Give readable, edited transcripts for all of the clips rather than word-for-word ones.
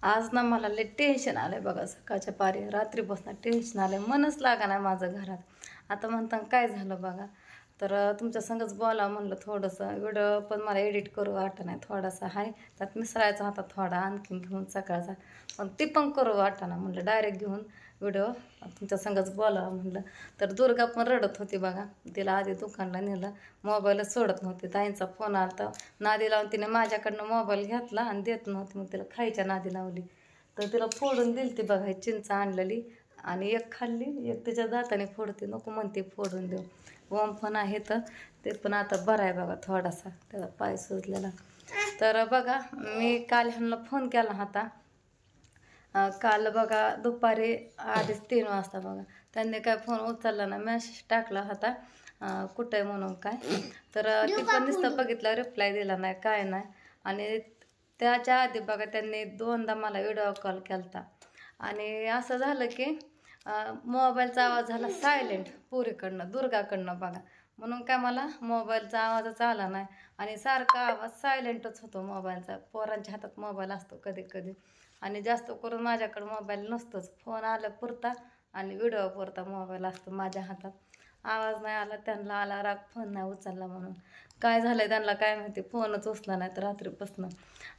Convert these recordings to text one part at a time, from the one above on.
आज ना मला लय टेन्शन आलंय बघा. सकाळच्या पारी रात्रीपासून टेन्शन आलंय, मनच लागा नाही माझं घरात. आता म्हणता काय झालं बघा. तर तुमच्या संगच बोला म्हणलं थोडंसं. व्हिडिओ पण मला एडिट करू वाटत नाही, थोडासा आहे त्यात मिसळायचा होता थोडा आणखीन घेऊन सकाळचा, पण ती पण करू वाटत ना. म्हणलं डायरेक्ट घेऊन व्हिडिओ तुमच्या संगच बोलावं म्हणलं. तर दुर्गा पण रडत होती बघा. तिला आधी दुकानला नेलं, मोबाईलच सोडत नव्हती. ताईंचा फोन आला तर नादी लावून तिने माझ्याकडनं मोबाईल घेतला आणि देत नव्हती. मग तिला खायच्या नादी लावली तर तिला फोडून दिली ती बघा. चिंच आणलेली आणि एक खाल्ली, एक तिच्या दाताने फोडते, नको म्हणते फोडून देऊ. ओम पण आहे तर ते पण आता बरं आहे बघा, थोडासा त्याचा पाय सुजलेला. तर बघा मी काल ह्यांना फोन केला होता. काल बघा दुपारी 2:30 वाजता बघा. त्यांनी काय फोन उचलला ना, मेसेज टाकला होता कुठं आहे म्हणून काय. तर ते पण नुसतं बघितलं, रिप्लाय दिला नाही काय नाही. आणि त्याच्या आधी बघा त्यांनी 2दा मला व्हिडिओ कॉल केला आणि असं झालं की मोबाईलचा आवाज झाला सायलेंट पुरीकडनं, दुर्गाकडनं बघा. म्हणून काय मला मोबाईलचा आवाजच आला नाही आणि सारखा आवाज सायलेंटच होतो मोबाईलचा. पोरांच्या हातात मोबाईल असतो कधी कधी आणि जास्त करून माझ्याकडे मोबाईल नसतोच. फोन आला पुरता आणि व्हिडिओ पुरता मोबाईल असतो माझ्या हातात. आवाज नाही आला, त्यांना आला राग, फोन नाही उचलला म्हणून. काय झालं त्यांना काय माहिती, फोनच उचला नाही तर रात्रीपासून.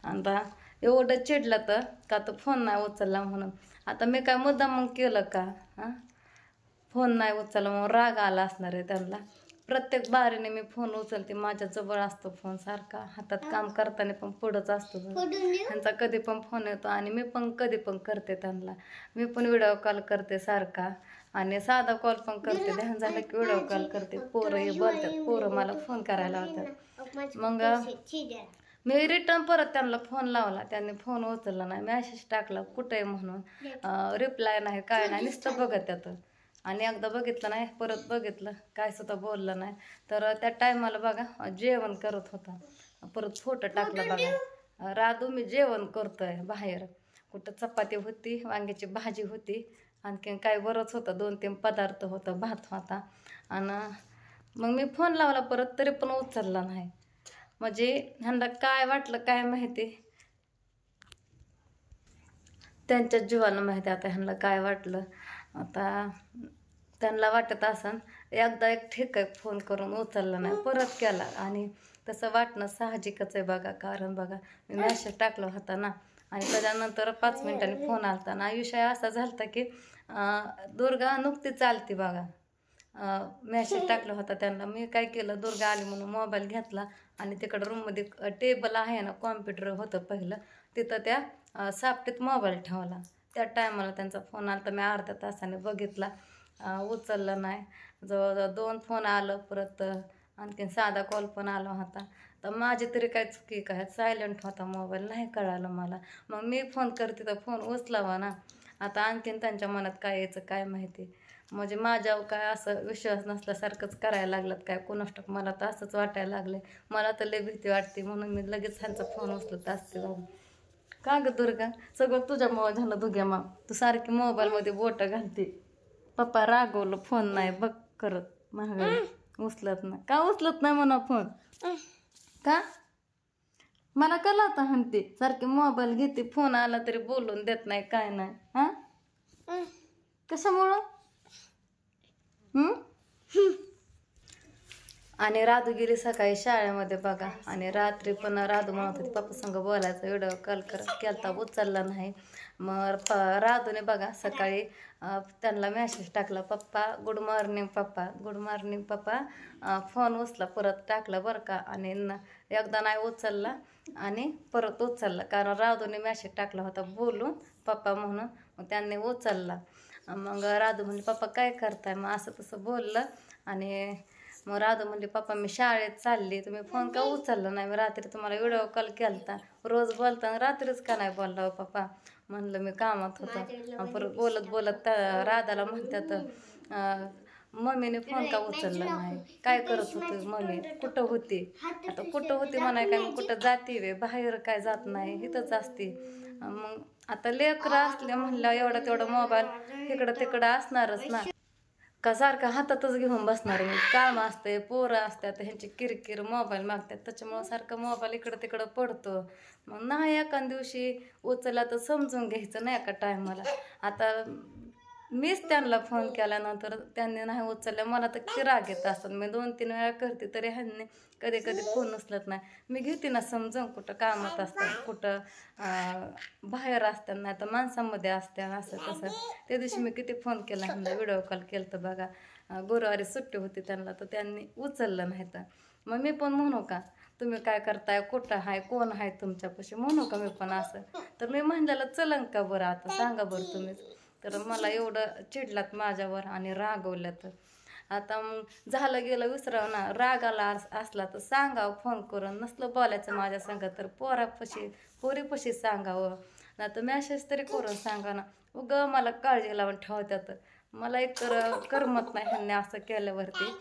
आता एवढं चिडलं तर का तो फोन नाही उचलला म्हणून. आता मी काय मुद्दाम मग केलं का? फोन नाही उचलला म्हणून राग आला असणार आहे त्यांना. प्रत्येक बारीने मी फोन उचलते, माझ्या जवळ असतो फोन सारखा, हातात काम करताना पण पुढंच असतो. त्यांचा कधी पण फोन येतो आणि मी पण कधी पण करते त्यांना. मी पण व्हिडिओ कॉल करते सारखा आणि साधा कॉल पण करते. ध्यान झालं की व्हिडिओ कॉल करते. पोरं हे बोलतात, पोरं मला फोन करायला होतात. मग मी रिटर्न परत त्यांना फोन लावला, त्यांनी फोन उचलला नाही. मेसेज टाकला कुठे आहे म्हणून, रिप्लाय नाही काय नाही, नुसतं बघत त्यात. आणि एकदा बघितलं नाही, परत बघितलं, काय सुद्धा बोललं नाही. तर त्या टायमाला बघा जेवण करत होता. परत फोटो टाकला बघा, राधू मी जेवण करतोय बाहेर. कुठं चपाती होती, वांग्याची भाजी होती, आणखीन काय बरंच होतं, 2-3 पदार्थ होतं, भात होता. आणि मग मी फोन लावला परत तरी पण उचलला नाही. म्हणजे ह्यांना काय वाटलं काय माहिती, त्यांच्या जीवाला माहिती आता ह्यांना काय वाटलं. आता त्यांना वाटत असन एकदा एक ठीक आहे, फोन करून उचलला नाही, परत केला. आणि तसं वाटणं साहजिकच आहे बघा. कारण बघा मी मेसेज टाकला होता ना आणि त्याच्यानंतर 5 मिनिटांनी फोन आलता ना. विषय असा झाला की दुर्गा नुकती चालती बघा. मेसेज टाकला होता त्यांना. मी काय केलं, दुर्गा आली म्हणून मोबाईल घेतला आणि तिकडं रूममध्ये टेबल आहे ना, कॉम्प्युटर होतं पहिलं, तिथं त्या सापटीत मोबाईल ठेवला. त्या टायमाला त्यांचा फोन आला तर मी अर्ध्या तासाने बघितला, उचललं नाही. जवळजवळ 2 फोन आलं, परत आणखीन साधा कॉल पण आला होता. तर माझी तरी काय चुकी काय, सायलेंट होता मोबाईल, नाही कळालं मला. मग मी फोन करते तर फोन उचलावा ना. आता आणखीन त्यांच्या मनात काय यायचं काय माहिती. म्हणजे माझ्यावर काय असं विश्वास नसल्यासारखंच करायला लागलात काय कोणास ठाऊक. मला तर असंच वाटायला लागले. मला तर लय भीती वाटते म्हणून मी लगेच ह्यांचा फोन उचलत असते बघा. का ग दुर्गा, सगळं तुझ्यामुळं झालं दुग्या माम. तू सारखी मोबाईलमध्ये बोटं घालते. पप्पा रागवलं, फोन नाही बघ करत, महागाई उचलत नाही. का उचलत नाही म्हणा फोन? का मला कला होता म्हणते, सारखी मोबाईल घेते, फोन आला तरी बोलून देत नाही काय नाही. कशामुळं? आणि राधू गेली सकाळी शाळेमध्ये बघा. आणि रात्री पण राधू म्हणत होती पप्पा संग बोलायचं, व्हिडिओ कॉल केलता, उचलला नाही. मग राधूने बघा सकाळी त्यांना मेसेज टाकला, पप्पा गुड मॉर्निंग पप्पा, गुड मॉर्निंग पप्पा. फोन उचला परत टाकला बरं का. आणि एकदा नाही उचलला आणि परत उचलला, कारण राधूने मेसेज टाकला होता बोलून पप्पा म्हणून. मग त्यांनी उचलला. मग राधू म्हणली पप्पा काय करताय, मग असं तसं बोललं. आणि मग राधू म्हणली पप्पा मी शाळेत चालली, तुम्ही फोन का उचलला नाही, मी रात्री तुम्हाला व्हिडिओ कॉल केलता, रोज बोलता रात्रीच का नाही बोलला पप्पा. म्हणलं मी कामात होतं. परत बोलत बोलत राधाला म्हणतात मम्मीने फोन का उचलला नाही, काय करत होती मम्मी, कुठं होती. आता कुठं होती म्हणाय काय, मी कुठं जाते वे, बाहेर काय जात नाही, इथंच असते. मग आता लेकरं असले म्हणलं एवढा तेवढा मोबाईल इकडं तिकडं असणारच ना. का सारखं हातातच घेऊन बसणार मी. काम असते, पोरं असतात, ह्यांची किरकिर, मोबाईल मागतात, त्याच्यामुळं सारखं मोबाईल इकडं तिकडं पडतो. मग नाही एका दिवशी उचलला तर समजून घ्यायचं नाही एका टायमाला. आता मीच त्यांना फोन केल्यानंतर त्यांनी नाही उचलल्या, मला तर किती राग येत असतात. मी 2-3 वेळा करते तरी ह्यांनी कधी कधी फोन उचलत नाही. मी घेते ना समजून, कुठं कामात असतात, कुठं बाहेर असतात, नाही तर माणसांमध्ये असतात, असं तसं. त्या दिवशी मी किती फोन केला ह्यांना, व्हिडिओ कॉल केलं तर बघा. गुरुवारी सुट्टी होती त्यांना, तर त्यांनी उचललं नाही. तर मग मी पण म्हणू का तुम्ही काय करताय, कुठं आहे, कोण आहे तुमच्यापाशी, म्हणू का मी पण असं. तर मी म्हणलेलं चलन का बरं, आता सांगा बरं तुम्हीच. तर मला एवढं चिडलात माझ्यावर आणि रागवल्यात. आता मग झालं गेलं विसराव ना. राग आला असला तर सांगावं फोन करून, नसलं बोलायचं माझ्या संग तर पोरीपाशी सांगावं, नाही तर मॅसेज तरी करून सांगा ना. उगं मला काळजी लावून ठेवतात. मला एकतर करमत नाही ह्यांनी असं केल्यावरती,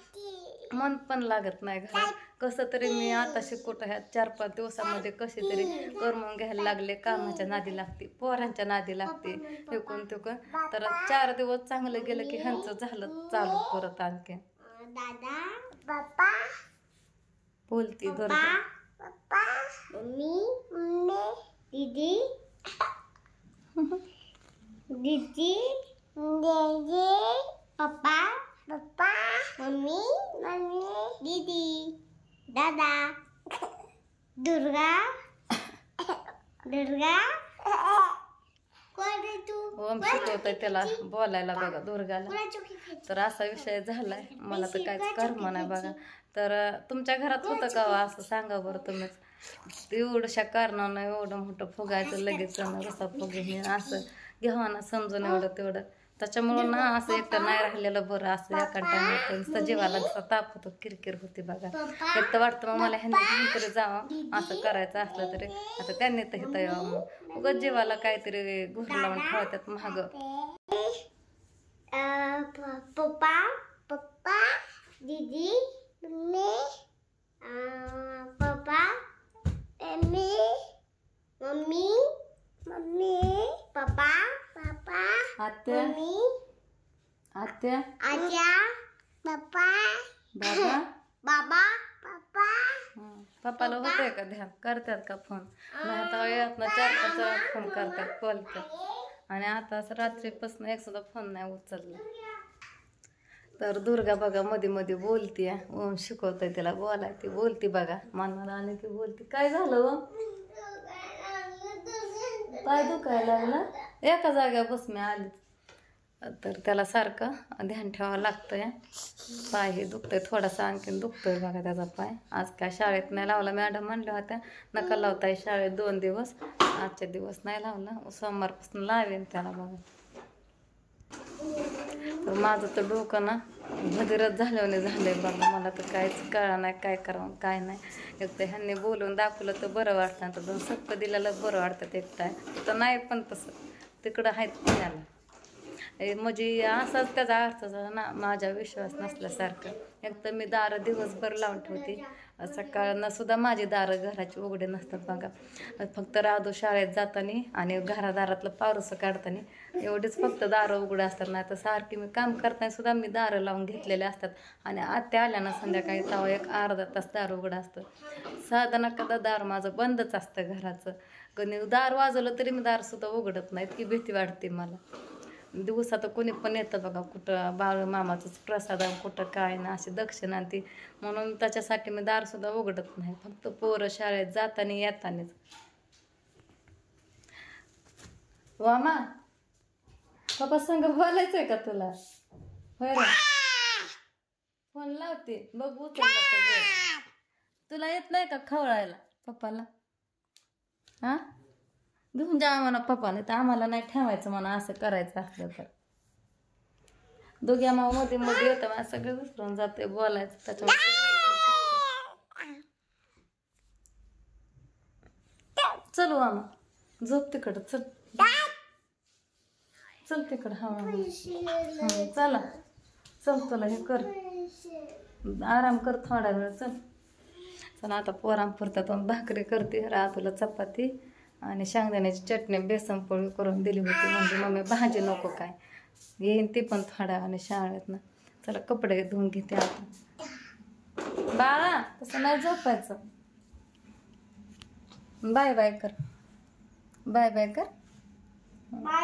मन पण लागत नाही घरात. कसं तरी मी आता शिकवत ह्या 4-5 दिवसामध्ये कशी तरी करमून घ्यायला लागले. कामाच्या नादी लागते, पोरांच्या नादी लागते, तिकून तर 4 दिवस चांगलं गेलं की ह्यांचं झालं चालू परत आणखी. दादा, पप्पा बोलती दुर्गा, पप्पा, मम्मी, दीदी, दीदी, पप्पा, मम्मी, दीदी, दादा, दुर्गा, कोण आहे तू? ओम शिकवतोय त्याला बोलायला बघा दुर्गाला. तर असा विषय झालाय, मला तर काहीच कर्म नाही बघा. तर तुमच्या घरात होतं का असं सांगा बरं तुम्हीच. एवढ्याशा कारणानं एवढं मोठं फुगायचं लगेच रसा फुगे असं घ्यावा ना समजून एवढं तेवढं. त्याच्यामुळं ना असं एकटं नाही राहिलेलं बरं. असं एका टाइम सजीवाला जसा ताप होतो, किरकिर होती बघा. एक तर वाटतं मग मला ह्यांनी तरी जावं, असं करायचं असलं तरी. आता त्यांनी तर हिथं यावं, मग उगाच जीवाला काहीतरी घोर लावून ठेवतात महाग. पप्पा, दीदी, पप्पा, मम्मी, पप्पा, आत्या, आत्या, पप्पा, बाबा, पप्पा. पप्पाला होतंय का ध्यान, करतात का फोन? नाही तर यातनं 4-5 वेळा फोन करतात, बोलतात. आणि आता असं रात्रीपासून एक सुद्धा फोन नाही उचलला. तर दुर्गा बघा मध्ये मध्ये बोलते. ओम शिकवतोय तिला बोलाय, ती बोलती बघा. मनाला आले की बोलती. काय झालं ओम? पाय दुखायला लागला, एका जाग्यावर बस मी आलीच. तर त्याला सारखं ध्यान ठेवावं लागतंय. पाय हे दुखतंय, थोडासा आणखीन दुखतोय बघा त्याचा पाय. आज काय शाळेत नाही लावला, मॅडम म्हणल्या होत्या नका लावताय शाळेत 2 दिवस, आजचे दिवस नाही लावला, सोमवारपासून लावेन त्याला बघा. तर माझं तर डोकं ना भदिरच झाल्याने झालंय बघा. मला तर काहीच कळलं नाही काय करावं काय नाही. एक तर ह्यांनी बोलून दाखवलं तर बरं वाटतं, तर 2 सक्क दिलेलं बरं वाटतं. एकटा तर नाही पण तसं तिकडं आहेत पुण्याला. म्हणजे असाच त्याचा अर्थ झाला ना, माझा विश्वास नसल्यासारखं. एक तर मी दारं दिवसभर लावून ठेवते, सकाळनं सुद्धा माझी दारं घराची उघडे नसतात बघा. फक्त राधू शाळेत जाताना आणि घरादारातलं पावरसं काढताना एवढीच फक्त दारं उघडं असतात. नाही तर सारखी मी काम करताना सुद्धा मी दारं लावून घेतलेले असतात. आणि आत्या आल्या ना संध्याकाळी तेव्हा 1-अर्धा तास दार उघडं असतं. साधं कदा दार माझं बंदच असतं घराचं. कधी दार वाजवलं तरी मी दारसुद्धा उघडत नाही, इतकी भीती वाटते मला. दिवसात कोणी पण येतं बघा, कुठं बाळ मामाचंच प्रसाद, कुठं काय ना अशी दक्षिणा ती, म्हणून त्याच्यासाठी मी दारसुद्धा उघडत नाही. फक्त पोरं शाळेत जाताना येतानीच. वामा पप्पा संग बोलायचंय का तुला? होय रे, फोन लावते बघ उचलला. तुला येत नाही का खवळायला पप्पाला? हा, घेऊन जा म्हणा पप्पाने, तर आम्हाला नाही ठेवायचं म्हणा. असं करायचं असलं तर दोघी आम्हाला मध्ये मध्ये येतं, मला सगळं विसरून जाते बोलायचं. त्याच्यामुळे चलू आम्हा, झोप तिकडं, चल चल तिकडं. हा चला चल, तुला हे कर, आराम कर थोडा वेळ. चल आता पोरांपुरता तो भाकरी करते, रातूला चपाती आणि शेंगदाण्याची चटणी बेसन पोळी करून दिली होती. म्हणजे मम्मी भाजी नको काय, येईन ती पण थोड्या आणि शाळेत ना. चला कपडे धुवून घेते आता. बाळा तसं नाही झोपायचं. बाय बाय कर. बाय बाय कर. बाय